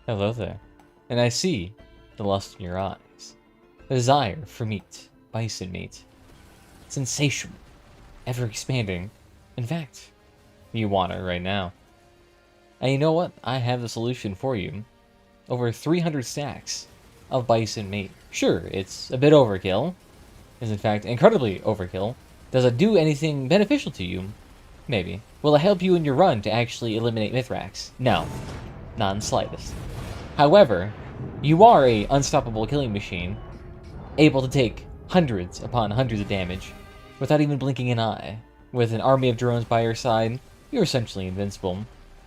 Hello there. And I see the lust in your eyes. The desire for meat, bison meat. It's insatiable, ever expanding. In fact, you want it right now. And you know what? I have the solution for you. Over 300 stacks of bison meat. Sure, it's a bit overkill. Is in fact incredibly overkill. Does it do anything beneficial to you? Maybe. Will it help you in your run to actually eliminate Mithrax? No. Not in the slightest. However, you are a unstoppable killing machine, able to take hundreds upon hundreds of damage without even blinking an eye. With an army of drones by your side, you're essentially invincible.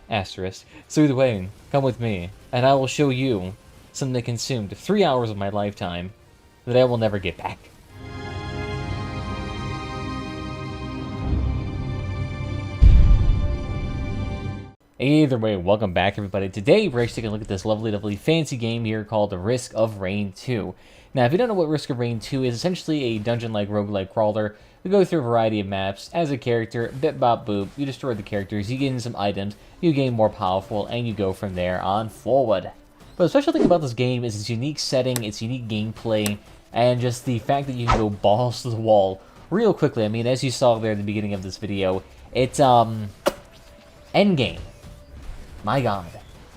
Asterisk. So either way, come with me, and I will show you something that consumed 3 hours of my lifetime that I will never get back. Either way, welcome back everybody. Today we're actually taking a look at this lovely fancy game here called The Risk of Rain 2. Now if you don't know what Risk of Rain 2 is, essentially a dungeon-like roguelike crawler. You go through a variety of maps as a character, bit bop boop, you destroy the characters, you gain some items, you gain more powerful, and you go from there on forward. But the special thing about this game is its unique setting, its unique gameplay, and just the fact that you can go balls to the wall real quickly. I mean, as you saw there at the beginning of this video, it's endgame. My god.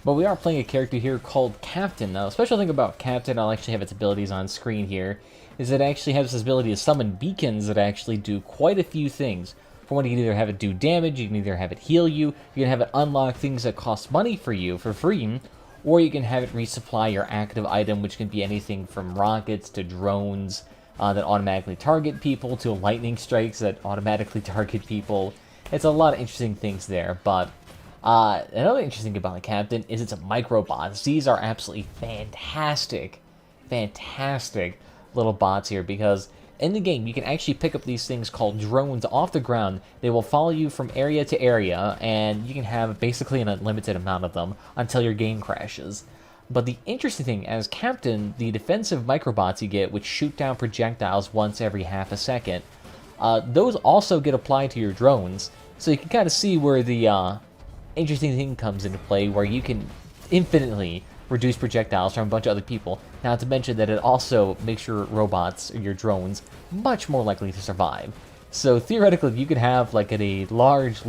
But we are playing a character here called Captain. Now, the special thing about Captain, I'll actually have its abilities on screen here, is that it actually has this ability to summon beacons that actually do quite a few things. For one, you can either have it do damage, you can either have it heal you, you can have it unlock things that cost money for you for free, or you can have it resupply your active item, which can be anything from rockets to drones that automatically target people, to lightning strikes that automatically target people. It's a lot of interesting things there, but another interesting thing about the Captain is it's a microbots. These are absolutely fantastic little bots here, because in the game you can actually pick up these things called drones off the ground. They will follow you from area to area, and you can have basically an unlimited amount of them until your game crashes. But the interesting thing, as Captain, the defensive microbots you get, which shoot down projectiles once every half a second, those also get applied to your drones. So you can kind of see where the interesting thing comes into play, where you can infinitely reduce projectiles from a bunch of other people. Not to mention that it also makes your robots, or your drones, much more likely to survive. So theoretically, you could have like a large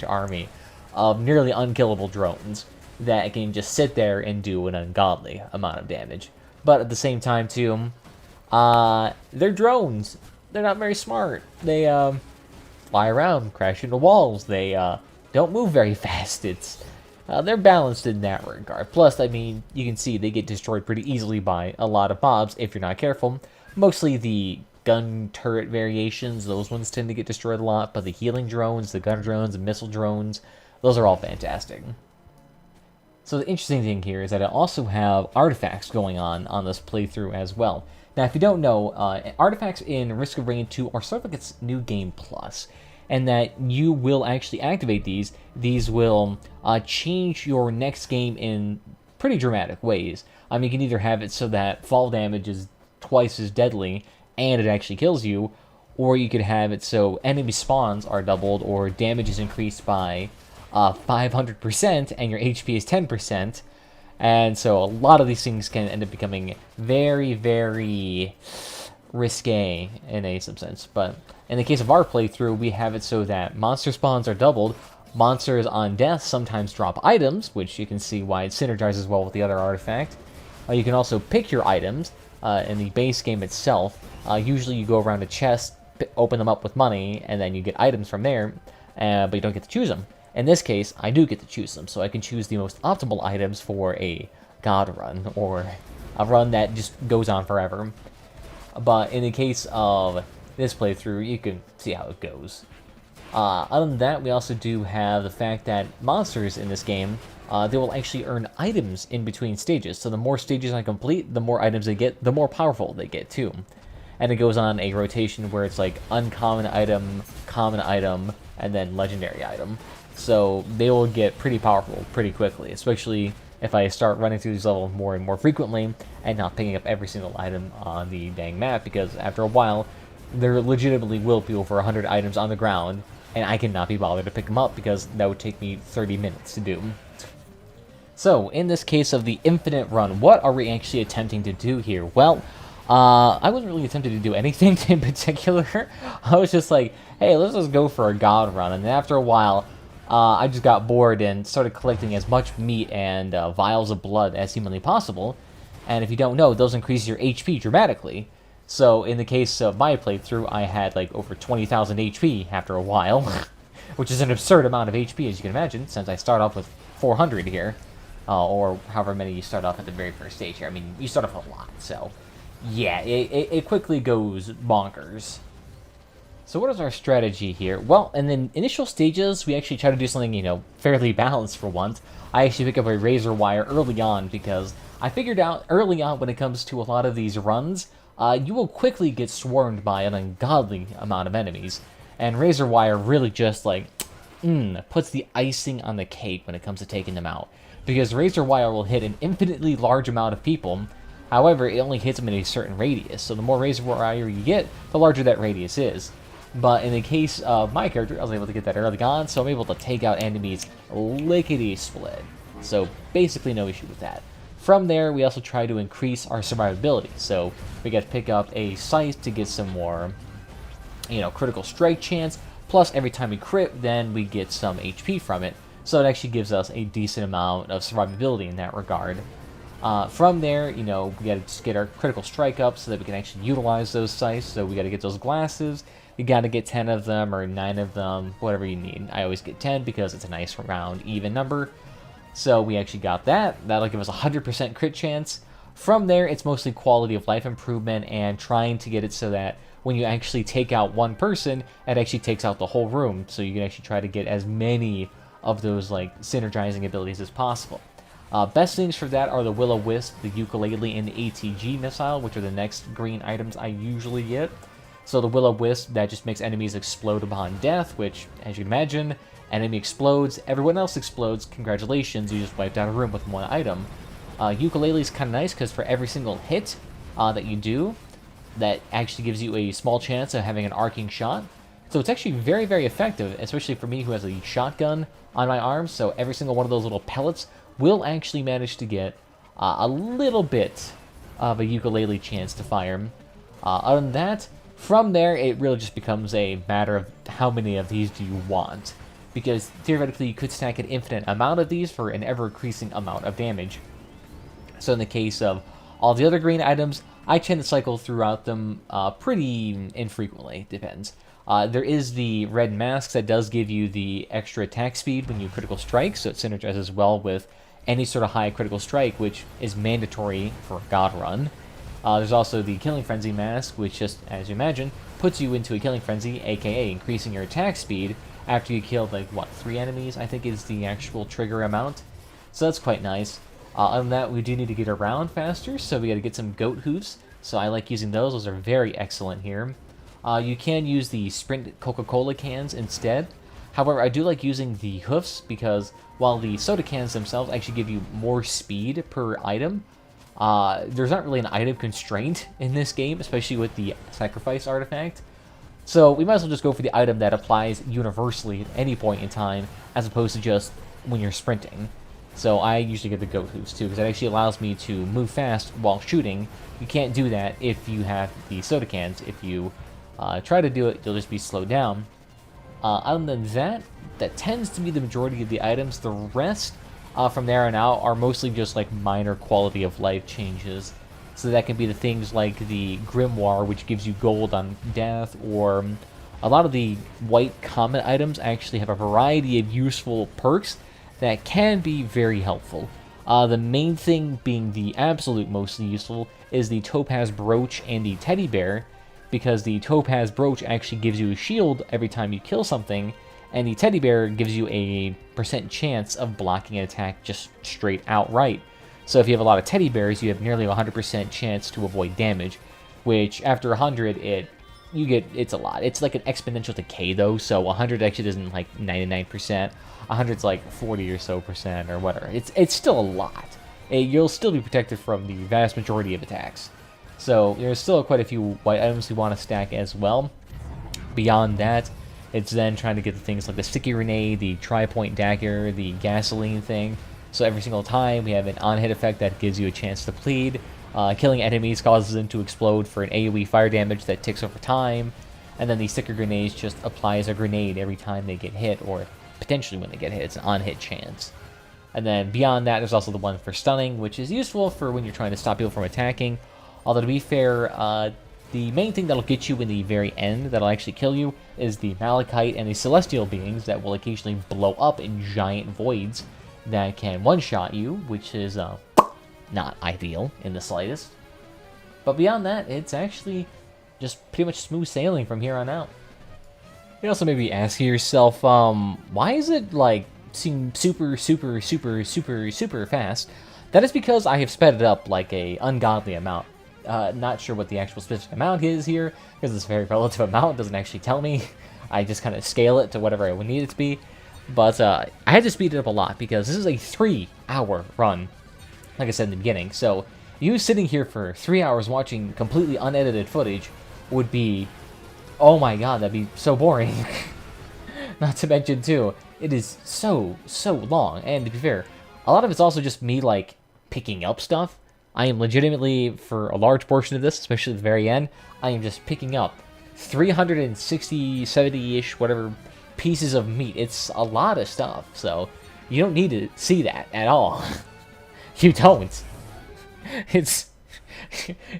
army of nearly unkillable drones that can just sit there and do an ungodly amount of damage. But at the same time too, they're drones. They're not very smart. They fly around, crash into walls. They don't move very fast. They're balanced in that regard. Plus, I mean, you can see they get destroyed pretty easily by a lot of mobs if you're not careful. Mostly the gun turret variations, those ones tend to get destroyed a lot, but the healing drones, the gun drones, the missile drones, those are all fantastic. So the interesting thing here is that I also have artifacts going on this playthrough as well. Now, if you don't know, artifacts in Risk of Rain 2 are sort of like its new game plus, and that you will actually activate these. These will change your next game in pretty dramatic ways. I mean, you can either have it so that fall damage is twice as deadly, and it actually kills you, or you could have it so enemy spawns are doubled, or damage is increased by 500%, and your HP is 10%. And so a lot of these things can end up becoming very risque in some sense. But in the case of our playthrough, we have it so that monster spawns are doubled. Monsters on death sometimes drop items, which you can see why it synergizes well with the other artifact. You can also pick your items in the base game itself. Usually you go around a chest, open them up with money, and then you get items from there, but you don't get to choose them. In this case, I do get to choose them, so I can choose the most optimal items for a god run, or a run that just goes on forever. But in the case of this playthrough, you can see how it goes. Other than that, we also do have the fact that monsters in this game, they will actually earn items in between stages. So the more stages I complete, the more items they get, the more powerful they get too. And it goes on a rotation where it's like uncommon item, common item, and then legendary item. So they will get pretty powerful pretty quickly, especially if I start running through these levels more and more frequently and not picking up every single item on the dang map, because after a while, there legitimately will be over 100 items on the ground and I cannot be bothered to pick them up because that would take me 30 minutes to do. So, in this case of the infinite run, what are we actually attempting to do here? Well, I wasn't really attempting to do anything in particular. I was just like, hey, let's just go for a god run. And then after a while, I just got bored and started collecting as much meat and vials of blood as humanly possible. And if you don't know, those increase your HP dramatically. So in the case of my playthrough, I had like over 20,000 HP after a while, which is an absurd amount of HP, as you can imagine, since I start off with 400 here, or however many you start off at the very first stage here. I mean, you start off a lot, so yeah, it quickly goes bonkers. So what is our strategy here? Well, in the initial stages, we actually try to do something, you know, fairly balanced for once. I actually pick up a razor wire early on because I figured out early on when it comes to a lot of these runs, you will quickly get swarmed by an ungodly amount of enemies. And razor wire really just like, puts the icing on the cake when it comes to taking them out. Because razor wire will hit an infinitely large amount of people. However, it only hits them in a certain radius. So the more razor wire you get, the larger that radius is. But in the case of my character, I was able to get that early on, so I'm able to take out enemies lickety-split. So basically no issue with that. From there, we also try to increase our survivability. So we got to pick up a scythe to get some more, you know, critical strike chance. Plus, every time we crit, then we get some HP from it. So it actually gives us a decent amount of survivability in that regard. From there, you know, we got to just get our critical strike up so that we can actually utilize those scythes. So we got to get those glasses. You got to get 10 of them or 9 of them, whatever you need. I always get 10 because it's a nice round, even number. So we actually got that. That'll give us a 100% crit chance. From there, it's mostly quality of life improvement and trying to get it so that when you actually take out one person, it actually takes out the whole room. So you can actually try to get as many of those like synergizing abilities as possible. Best things for that are the Will-O-Wisp, the Ukulele, and the ATG missile, which are the next green items I usually get. So the Will-O-Wisp, that just makes enemies explode upon death, which, as you can imagine, enemy explodes, everyone else explodes, congratulations, you just wiped out a room with one item. Ukulele is kind of nice because for every single hit that you do, that actually gives you a small chance of having an arcing shot. So it's actually very, very effective, especially for me who has a shotgun on my arm, so every single one of those little pellets will actually manage to get a little bit of a ukulele chance to fire. Other than that, from there, it really just becomes a matter of how many of these do you want. Because theoretically, you could stack an infinite amount of these for an ever-increasing amount of damage. So in the case of all the other green items, I tend to cycle throughout them pretty infrequently, depends. There is the red mask that does give you the extra attack speed when you critical strike, so it synergizes well with any sort of high critical strike, which is mandatory for a god run. There's also the Killing Frenzy mask, which just, as you imagine, puts you into a Killing Frenzy, aka increasing your attack speed after you killed, like, what, 3 enemies, I think is the actual trigger amount. So that's quite nice. Other than that, we do need to get around faster, so we gotta get some goat hooves. So I like using those. Those are very excellent here. You can use the Sprint Coca-Cola cans instead. However, I do like using the hoofs because while the soda cans themselves actually give you more speed per item, there's not really an item constraint in this game, especially with the sacrifice artifact. So we might as well just go for the item that applies universally at any point in time, as opposed to just when you're sprinting. So I usually get the goat hooves too, because that actually allows me to move fast while shooting. You can't do that if you have the soda cans. If you try to do it, you'll just be slowed down. Other than that, that tends to be the majority of the items. The rest, from there on out, are mostly just like minor quality of life changes. So that can be the things like the Grimoire, which gives you gold on death, or a lot of the white comet items actually have a variety of useful perks that can be very helpful. The main thing being the absolute most useful is the Topaz Brooch and the Teddy Bear, because the Topaz Brooch actually gives you a shield every time you kill something, and the Teddy Bear gives you a % chance of blocking an attack just straight outright. So if you have a lot of Teddy Bears, you have nearly 100% chance to avoid damage, which after 100, it's a lot. It's like an exponential decay though, so 100 actually isn't like 99%. 100's like 40 or so percent or whatever. It's still a lot. You'll still be protected from the vast majority of attacks. So there's still quite a few white items we want to stack as well. Beyond that, It's then trying to get the things like the sticky grenade, the tri-point dagger, the gasoline thing. So every single time we have an on-hit effect that gives you a chance to bleed. Killing enemies causes them to explode for an AoE fire damage that ticks over time. And then the sticker grenades just applies a grenade every time they get hit, or potentially when they get hit. It's an on-hit chance. And then beyond that, there's also the one for stunning, which is useful for when you're trying to stop people from attacking. Although to be fair, the main thing that'll get you in the very end, that'll actually kill you, is the Malachite and the Celestial beings that will occasionally blow up in giant voids that can one-shot you, which is not ideal in the slightest. But beyond that, it's actually just pretty much smooth sailing from here on out. You also maybe ask yourself, why is it, like, seem super fast? That is because I have sped it up like a ungodly amount. Not sure what the actual specific amount is here, because it's a very relative amount. It doesn't actually tell me. I just kind of scale it to whatever I would need it to be. But I had to speed it up a lot, because this is a 3-hour run, like I said in the beginning. So you sitting here for 3 hours watching completely unedited footage would be, oh my god, that'd be so boring. Not to mention, too, it is so long. And to be fair, a lot of it's also just me, like, picking up stuff. I am legitimately, for a large portion of this, especially at the very end, I am just picking up 360, 70-ish, whatever, pieces of meat. It's a lot of stuff, so you don't need to see that at all. You don't. It's...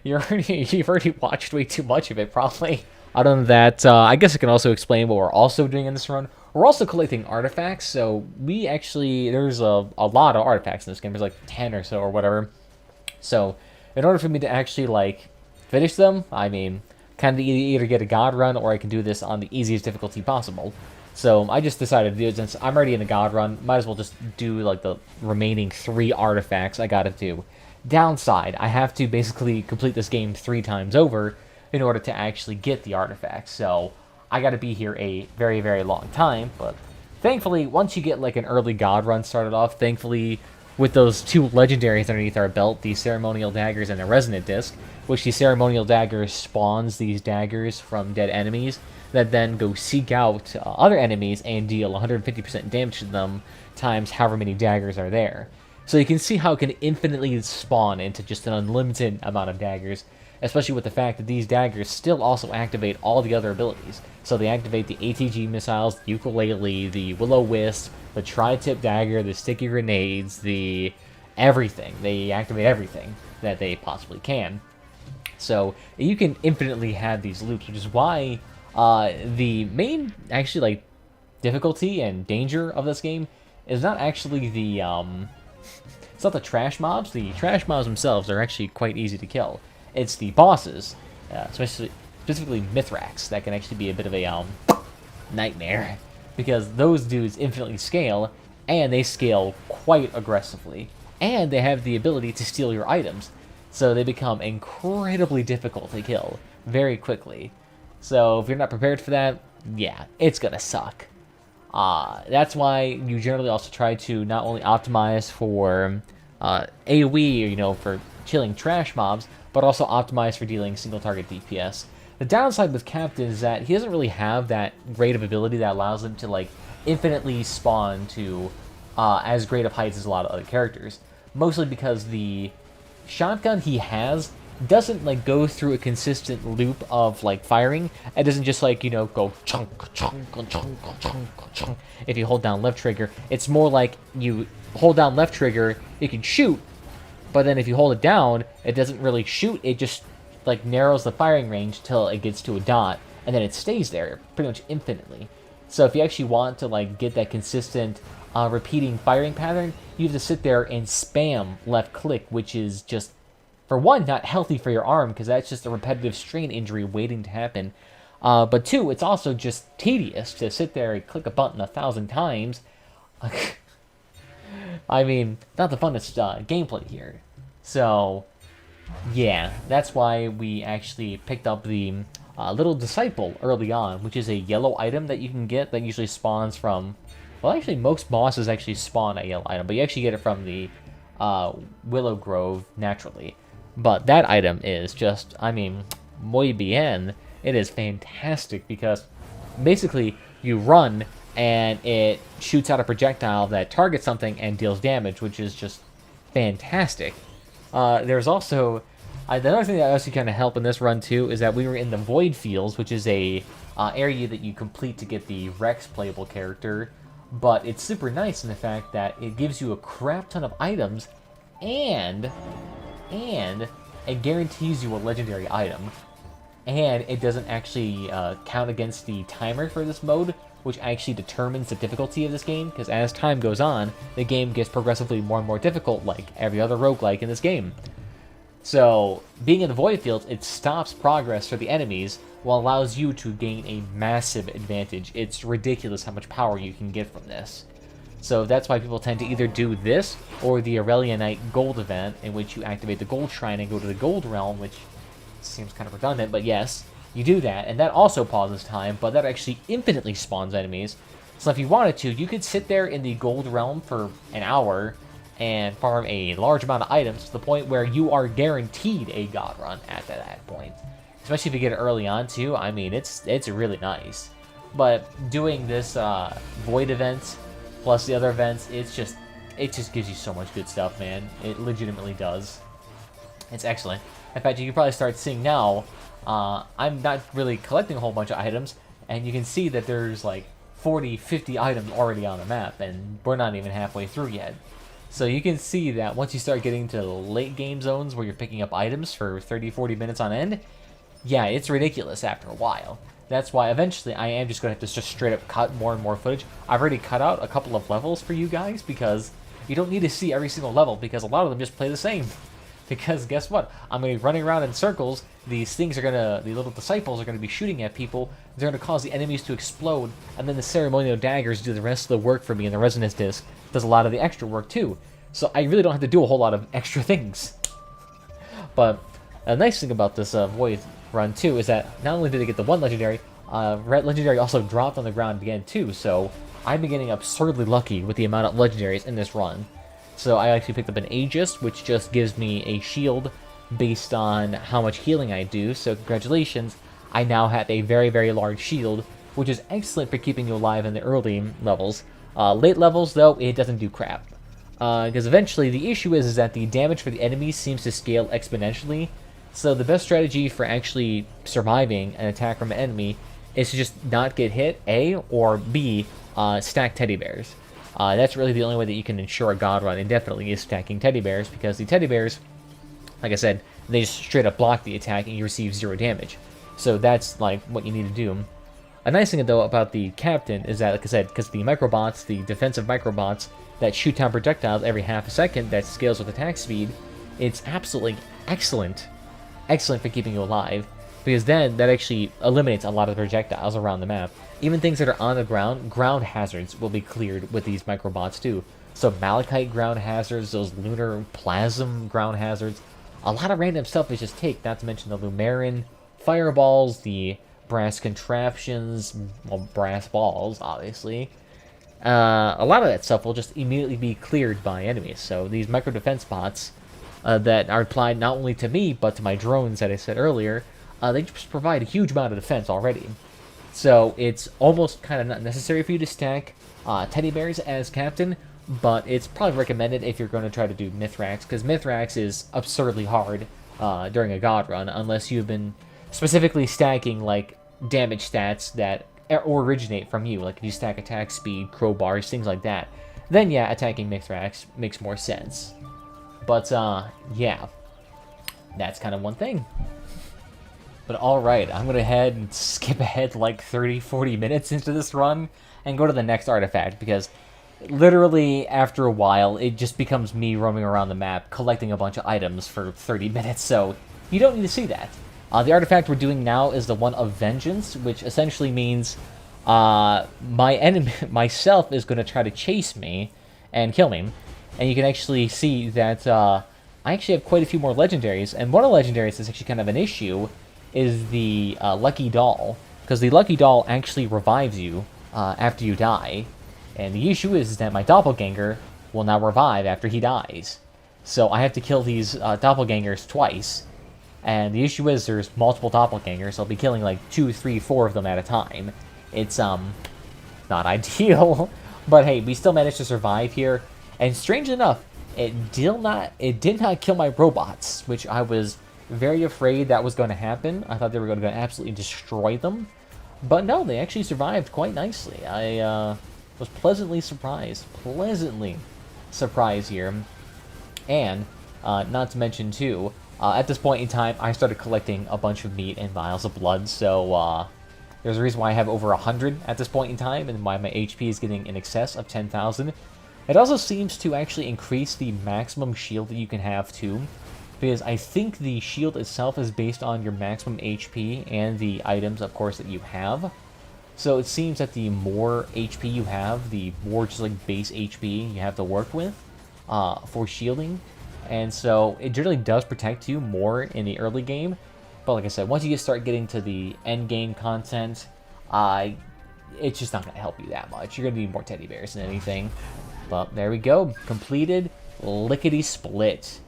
you've already watched way too much of it, probably. Other than that, I guess I can also explain what we're also doing in this run. We're also collecting artifacts, so we actually... There's a lot of artifacts in this game. There's like 10 or so or whatever. So, in order for me to actually, like, finish them, I mean, kind of either get a god run or I can do this on the easiest difficulty possible. So, I just decided to do it since I'm already in a god run. Might as well just do, like, the remaining 3 artifacts I gotta do. Downside, I have to basically complete this game 3 times over in order to actually get the artifacts. So, I gotta be here a very, very long time. But, thankfully, once you get, like, an early god run started off, thankfully... with those 2 legendaries underneath our belt, the Ceremonial Daggers and the Resonant Disc, which the Ceremonial Daggers spawns these daggers from dead enemies that then go seek out other enemies and deal 150% damage to them times however many daggers are there. So you can see how it can infinitely spawn into just an unlimited amount of daggers, especially with the fact that these daggers still also activate all the other abilities. So they activate the ATG missiles, the ukulele, the Will-O-Wisp, the tri-tip dagger, the sticky grenades, the everything. They activate everything that they possibly can. So you can infinitely have these loops, which is why the main, actually, like, difficulty and danger of this game is not actually the, it's not the trash mobs. The trash mobs themselves are actually quite easy to kill. It's the bosses, specifically Mithrax, that can actually be a bit of a nightmare, because those dudes infinitely scale, and they scale quite aggressively, and they have the ability to steal your items, so they become incredibly difficult to kill very quickly. So if you're not prepared for that, yeah, it's gonna suck. That's why you generally also try to not only optimize for AoE, you know, for killing trash mobs, but also optimize for dealing single target DPS. The downside with Captain is that he doesn't really have that great of ability that allows him to, like, infinitely spawn to as great of heights as a lot of other characters. Mostly because the shotgun he has doesn't, like, go through a consistent loop of, like, firing. It doesn't just, like, you know, go chunk, chunk, chunk, chunk, chunk if you hold down left trigger. It's more like you hold down left trigger, you can shoot, but then if you hold it down, it doesn't really shoot, it just, like, narrows the firing range till it gets to a dot, and then it stays there pretty much infinitely. So if you actually want to, like, get that consistent repeating firing pattern, you have to sit there and spam left click, which is just, for one, not healthy for your arm, because that's just a repetitive strain injury waiting to happen. But two, it's also just tedious to sit there and click a button 1,000 times. I mean, not the funnest gameplay here. So, yeah, that's why we actually picked up the Little Disciple early on, which is a yellow item that you can get that usually spawns from... Well, actually, most bosses actually spawn a yellow item, but you actually get it from the Willow Grove naturally. But that item is just, I mean, muy bien. It is fantastic because basically you run, and it shoots out a projectile that targets something and deals damage, which is just fantastic. There's also another thing that also kind of helped in this run too is that we were in the Void Fields, which is a area that you complete to get the Rex playable character, but it's super nice in the fact that it gives you a crap ton of items, and it guarantees you a legendary item, and it doesn't actually count against the timer for this mode, which actually determines the difficulty of this game, because as time goes on, the game gets progressively more and more difficult, like every other roguelike in this game. So, being in the Void Fields, it stops progress for the enemies, while allows you to gain a massive advantage. It's ridiculous how much power you can get from this. So that's why people tend to either do this, or the Aurelianite Gold event, in which you activate the Gold Shrine and go to the Gold Realm, which seems kind of redundant, but yes, you do that, and that also pauses time, but that actually infinitely spawns enemies. So if you wanted to, you could sit there in the Gold Realm for an hour and farm a large amount of items to the point where you are guaranteed a God run at that point. Especially if you get it early on too. I mean, it's really nice. But doing this Void event plus the other events, it just gives you so much good stuff, man. It legitimately does. It's excellent. In fact, you can probably start seeing now. I'm not really collecting a whole bunch of items, and you can see that there's like 40, 50 items already on the map, and we're not even halfway through yet. So you can see that once you start getting to the late game zones where you're picking up items for 30, 40 minutes on end, yeah, it's ridiculous after a while. That's why eventually I am just going to have to just straight up cut more and more footage. I've already cut out a couple of levels for you guys because you don't need to see every single level because a lot of them just play the same. Because guess what? I'm going to be running around in circles. These things are going to, the little disciples are going to be shooting at people. They're going to cause the enemies to explode. And then the Ceremonial Daggers do the rest of the work for me, and the Resonance Disc does a lot of the extra work too. So I really don't have to do a whole lot of extra things. But a nice thing about this Void run too is that not only did I get the one legendary, legendary also dropped on the ground again too. So I've been getting absurdly lucky with the amount of legendaries in this run. So I actually picked up an Aegis, which just gives me a shield based on how much healing I do. So congratulations, I now have a very, very large shield, which is excellent for keeping you alive in the early levels. Late levels, though, it doesn't do crap. Because eventually the issue is that the damage for the enemies seems to scale exponentially. So the best strategy for actually surviving an attack from an enemy is to just not get hit, A, or B, stack teddy bears. That's really the only way that you can ensure a God run indefinitely is stacking teddy bears, because the teddy bears, like I said, they just straight up block the attack and you receive 0 damage. So that's like what you need to do. A nice thing though about the captain is that, like I said, because the microbots, the defensive microbots that shoot down projectiles every half a second that scales with attack speed, it's absolutely excellent for keeping you alive, because then that actually eliminates a lot of projectiles around the map. Even things that are on the ground hazards will be cleared with these microbots too. So malachite ground hazards, those lunar plasm ground hazards, a lot of random stuff is just take, not to mention the Lumarin fireballs, the brass contraptions, well, brass balls, obviously. A lot of that stuff will just immediately be cleared by enemies. So these micro defense bots that are applied not only to me, but to my drones that I said earlier, they just provide a huge amount of defense already. So it's almost kind of not necessary for you to stack teddy bears as captain, but it's probably recommended if you're going to try to do Mithrax, because Mithrax is absurdly hard during a God run, unless you've been specifically stacking like damage stats that originate from you, like if you stack attack speed, crowbars, things like that. Then yeah, attacking Mithrax makes more sense. But yeah, that's kind of one thing. But alright, I'm going to head and skip ahead like 30-40 minutes into this run and go to the next artifact, because literally after a while it just becomes me roaming around the map collecting a bunch of items for 30 minutes, so you don't need to see that. The artifact we're doing now is the one of Vengeance, which essentially means my enemy, myself, is going to try to chase me and kill me. And you can actually see that I actually have quite a few more legendaries, and one of the legendaries that's actually kind of an issue is the Lucky Doll, because the Lucky Doll actually revives you after you die, and the issue is that my doppelganger will now revive after he dies. So I have to kill these doppelgangers twice, and the issue is there's multiple doppelgangers, so I'll be killing like 2, 3, 4 of them at a time. It's not ideal. But hey, we still managed to survive here. And strange enough, it did not kill my robots, which I was very afraid that was going to happen. I thought they were going to absolutely destroy them. But no, they actually survived quite nicely. I was pleasantly surprised. Pleasantly surprised here. And, not to mention, too, at this point in time, I started collecting a bunch of meat and vials of blood, so there's a reason why I have over 100 at this point in time, and why my HP is getting in excess of 10,000. It also seems to actually increase the maximum shield that you can have, too, because I think the shield itself is based on your maximum HP and the items, of course, that you have. So it seems that the more HP you have, the more just like base HP you have to work with for shielding. And so it generally does protect you more in the early game. But like I said, once you start getting to the end game content, it's just not going to help you that much. You're going to need more teddy bears than anything. But there we go. Completed. Lickety split.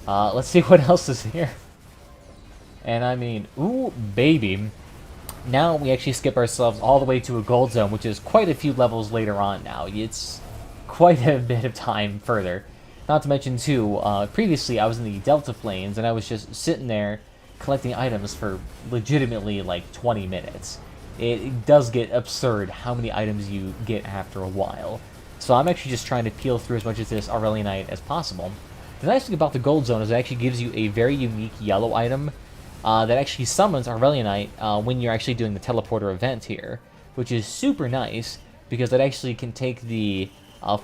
Let's see what else is here. And I mean, ooh, baby. Now we actually skip ourselves all the way to a gold zone, which is quite a few levels later on now. It's quite a bit of time further. Not to mention, too, previously I was in the Delta Plains, and I was just sitting there collecting items for legitimately like 20 minutes. It does get absurd how many items you get after a while. So I'm actually just trying to peel through as much of this Aurelianite as possible. The nice thing about the gold zone is it actually gives you a very unique yellow item that actually summons Aurelianite when you're actually doing the teleporter event here, which is super nice because it actually can take the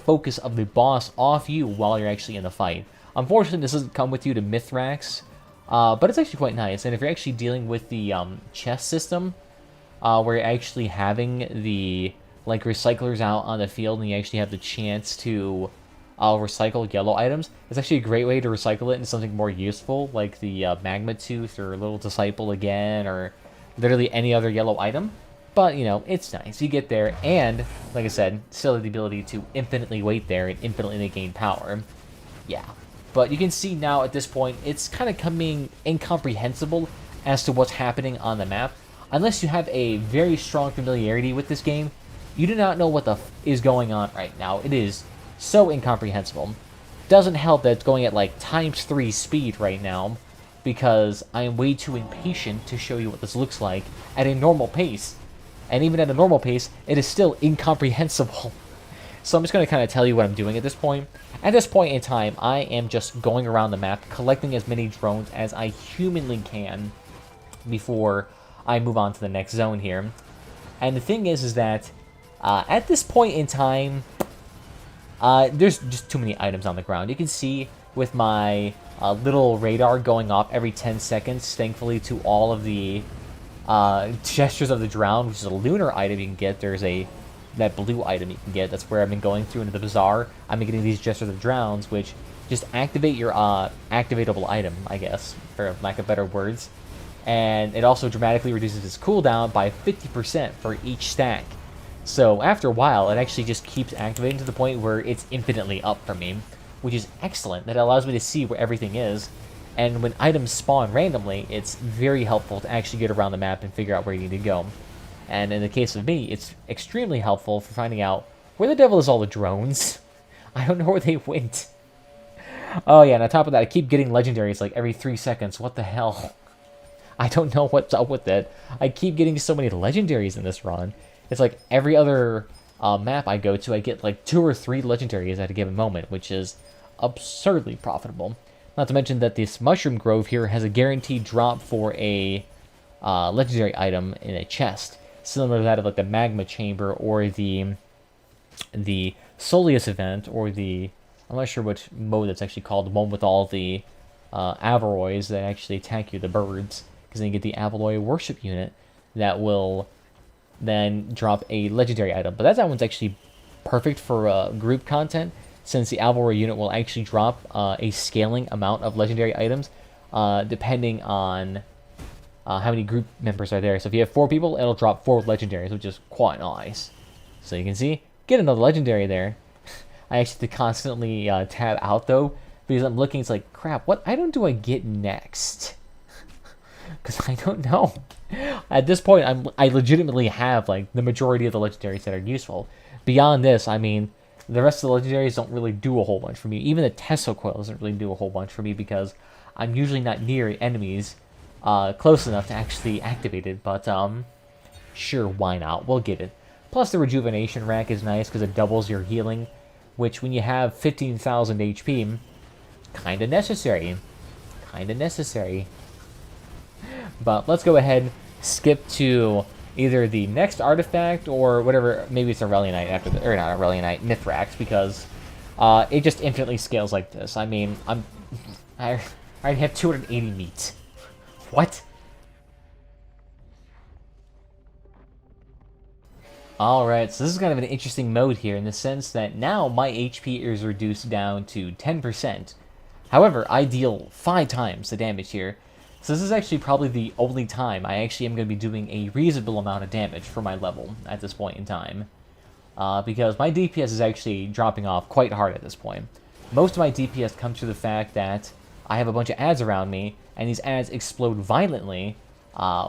focus of the boss off you while you're actually in the fight. Unfortunately, this doesn't come with you to Mithrax, but it's actually quite nice. And if you're actually dealing with the chest system, where you're actually having the like recyclers out on the field and you actually have the chance to recycle yellow items, it's actually a great way to recycle it into something more useful, like the Magma Tooth or Little Disciple again, or literally any other yellow item. But, you know, it's nice. You get there, and, like I said, still have the ability to infinitely wait there and infinitely gain power. Yeah. But you can see now, at this point, it's kind of coming incomprehensible as to what's happening on the map. Unless you have a very strong familiarity with this game, you do not know what the f is going on right now. It is so incomprehensible. Doesn't help that it's going at, like, ×3 speed right now, because I am way too impatient to show you what this looks like at a normal pace. And even at a normal pace, it is still incomprehensible. So I'm just going to kind of tell you what I'm doing at this point. At this point in time, I am just going around the map, collecting as many drones as I humanly can before I move on to the next zone here. And the thing is that at this point in time, there's just too many items on the ground. You can see with my little radar going off every 10 seconds, thankfully to all of the Gestures of the Drowned, which is a lunar item you can get. There's that blue item you can get. That's where I've been going through into the bazaar. I've been getting these Gestures of the Drowns, which just activate your activatable item, I guess, for lack of better words. And it also dramatically reduces its cooldown by 50% for each stack. So after a while, it actually just keeps activating to the point where it's infinitely up for me, which is excellent. That allows me to see where everything is. And when items spawn randomly, it's very helpful to actually get around the map and figure out where you need to go. And in the case of me, it's extremely helpful for finding out where the devil is all the drones. I don't know where they went. Oh yeah, and on top of that, I keep getting legendaries like every 3 seconds. What the hell? I don't know what's up with it. I keep getting so many legendaries in this run. It's like every other map I go to, I get like 2 or 3 legendaries at a given moment, which is absurdly profitable. Not to mention that this Mushroom Grove here has a guaranteed drop for a legendary item in a chest, similar to that of like the Magma Chamber or the Soleus event, or I'm not sure which mode that's actually called, the one with all the Avarroys that actually attack you, the birds, because then you get the Avaloi Worship Unit that will then drop a legendary item. But that one's actually perfect for group content, since the Avaloi unit will actually drop a scaling amount of legendary items depending on how many group members are there. So if you have 4 people, it'll drop 4 legendaries, which is quite nice. So you can see, get another legendary there. I actually have to constantly tab out though, because I'm looking, it's like, crap, what item do I get next? Because I don't know. At this point, I legitimately have like the majority of the legendaries that are useful. Beyond this, I mean, the rest of the legendaries don't really do a whole bunch for me. Even the Tesla Coil doesn't really do a whole bunch for me because I'm usually not near enemies close enough to actually activate it. But sure, why not? We'll get it. Plus, the Rejuvenation Rack is nice because it doubles your healing, which when you have 15,000 HP, kind of necessary. Kind of necessary. But let's go ahead, skip to either the next artifact or whatever. Maybe it's Aurelionite after the, or not Aurelionite, Mithrax, because it just infinitely scales like this. I mean, I already have 280 meat. What? Alright, so this is kind of an interesting mode here in the sense that now my HP is reduced down to 10%. However, I deal 5 times the damage here. So this is actually probably the only time I actually am going to be doing a reasonable amount of damage for my level at this point in time. Because my DPS is actually dropping off quite hard at this point. Most of my DPS comes through the fact that I have a bunch of ads around me, and these ads explode violently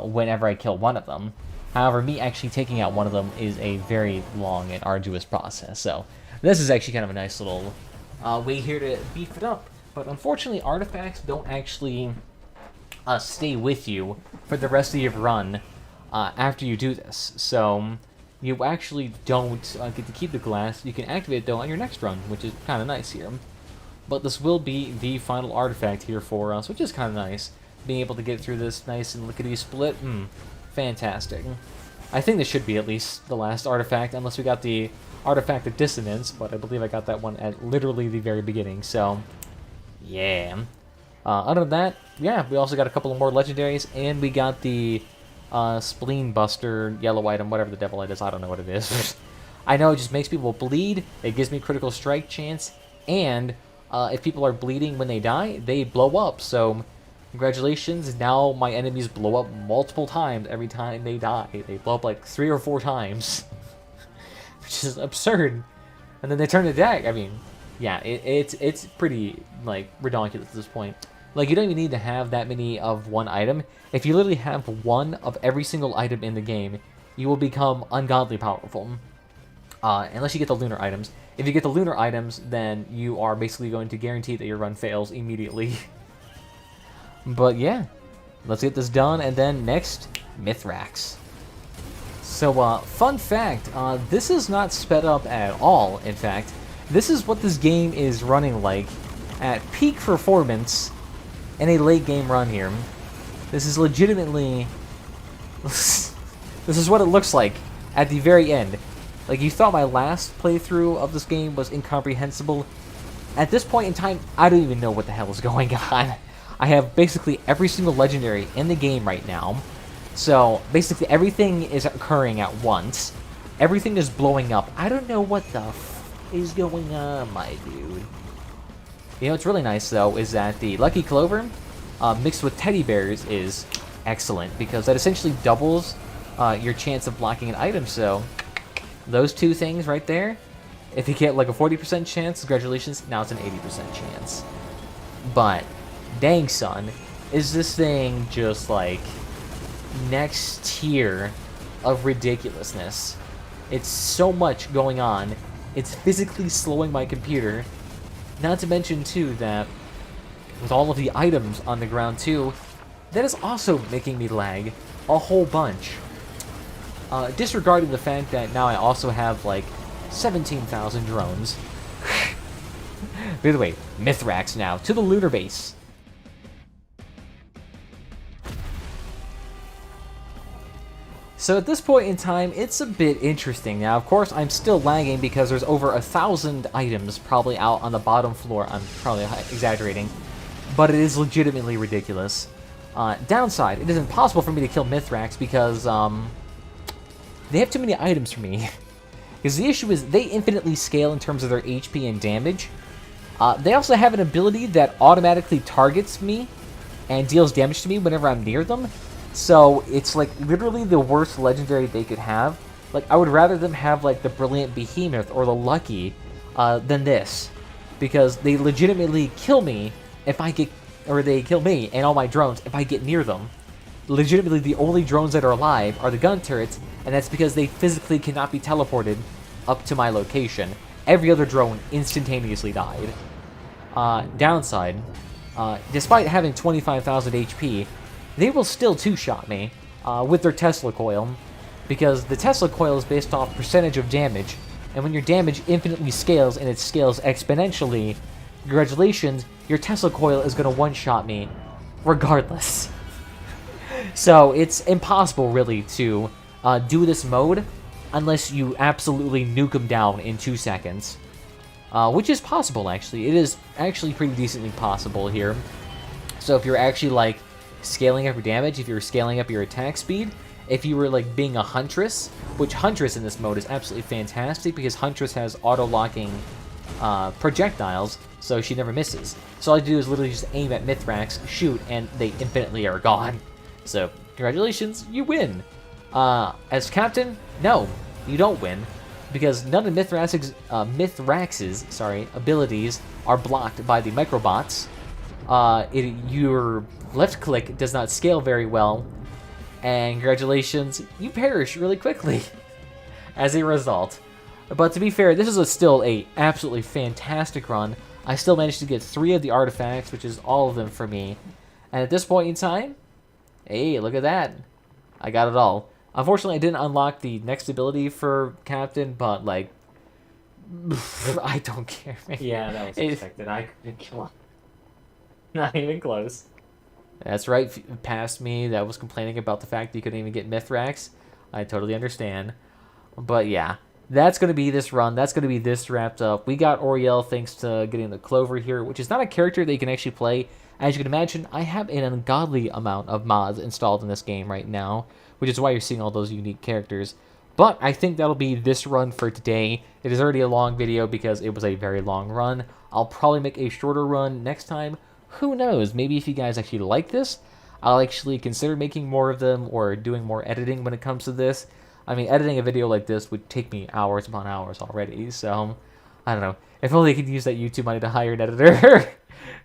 whenever I kill one of them. However, me actually taking out one of them is a very long and arduous process. So this is actually kind of a nice little way here to beef it up. But unfortunately, artifacts don't actually stay with you for the rest of your run after you do this. So you actually don't get to keep the glass. You can activate it though on your next run, which is kind of nice here. But this will be the final artifact here for us, which is kind of nice. Being able to get through this nice and lickety split, fantastic. I think this should be at least the last artifact, unless we got the artifact of dissonance, but I believe I got that one at literally the very beginning, so yeah. Other than that, yeah, we also got a couple of more legendaries, and we got the Spleen Buster yellow item, whatever the devil it is. I don't know what it is. I know it just makes people bleed, it gives me critical strike chance, and if people are bleeding when they die, they blow up. So congratulations, now my enemies blow up multiple times every time they die. They blow up like 3 or 4 times, which is absurd. And then they turn to deck. I mean, yeah, it's pretty like ridiculous at this point. Like, you don't even need to have that many of one item. If you literally have one of every single item in the game, you will become ungodly powerful. Unless you get the lunar items. If you get the lunar items, then you are basically going to guarantee that your run fails immediately. But yeah, let's get this done, and then next, Mithrax. So, fun fact, this is not sped up at all, in fact. This is what this game is running like at peak performance in a late game run here. This is legitimately... this is what it looks like at the very end. Like, you thought my last playthrough of this game was incomprehensible. At this point in time, I don't even know what the hell is going on. I have basically every single legendary in the game right now. So, basically everything is occurring at once. Everything is blowing up. I don't know what the f is going on, my dude. You know what's really nice, though, is that the Lucky Clover mixed with teddy bears is excellent, because that essentially doubles your chance of blocking an item. So, those two things right there, if you get like a 40% chance, congratulations, now it's an 80% chance. But, dang son, is this thing just like next tier of ridiculousness. It's so much going on, it's physically slowing my computer. Not to mention too that with all of the items on the ground too, that is also making me lag a whole bunch. Disregarding the fact that now I also have like 17,000 drones. By the way, Mithrax now to the lunar base. So at this point in time, it's a bit interesting. Now, of course, I'm still lagging because there's over 1,000 items probably out on the bottom floor. I'm probably exaggerating, but it is legitimately ridiculous. Downside, it is impossible for me to kill Mithrax because they have too many items for me. Because the issue is they infinitely scale in terms of their HP and damage. They also have an ability that automatically targets me and deals damage to me whenever I'm near them. So it's like literally the worst legendary they could have. Like, I would rather them have like the Brilliant Behemoth or the Lucky than this, because they legitimately kill me if I get, or they kill me and all my drones if I get near them. legitimately the only drones that are alive are the gun turrets, and that's because they physically cannot be teleported up to my location. Every other drone instantaneously died. Downside, despite having 25,000 HP, they will still two-shot me with their Tesla coil, because the Tesla coil is based off percentage of damage, and when your damage infinitely scales and it scales exponentially, congratulations, your Tesla coil is going to one-shot me regardless. So it's impossible, really, to do this mode unless you absolutely nuke them down in 2 seconds. Which is possible, actually. It is actually pretty decently possible here. So if you're actually, like, scaling up your damage, if you're scaling up your attack speed, if you were, like, being a Huntress, which Huntress in this mode is absolutely fantastic because Huntress has auto-locking projectiles, so she never misses. So all I do is literally just aim at Mithrax, shoot, and they infinitely are gone. So, congratulations, you win. As captain, no, you don't win, because none of Mithrax's abilities are blocked by the microbots. Your left click does not scale very well, and congratulations, you perish really quickly as a result. But to be fair, this is still a absolutely fantastic run. I still managed to get 3 of the artifacts, which is all of them for me. And at this point in time, hey, look at that. I got it all. Unfortunately, I didn't unlock the next ability for Captain, but, like, I don't care, man. Yeah, that was expected. I couldn't kill him. Not even close. That's right, past me that was complaining about the fact that you couldn't even get Mithrax. I totally understand. But, yeah. That's going to be this run. That's going to be this wrapped up. We got Oriel thanks to getting the Clover here, which is not a character that you can actually play. As you can imagine, I have an ungodly amount of mods installed in this game right now, which is why you're seeing all those unique characters. But I think that'll be this run for today. It is already a long video because it was a very long run. I'll probably make a shorter run next time. Who knows? Maybe if you guys actually like this, I'll actually consider making more of them or doing more editing when it comes to this. I mean, editing a video like this would take me hours upon hours already, so I don't know. If only I could use that YouTube money to hire an editor.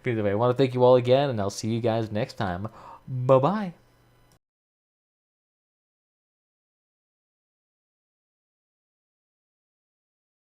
But either way, I want to thank you all again, and I'll see you guys next time. Bye-bye.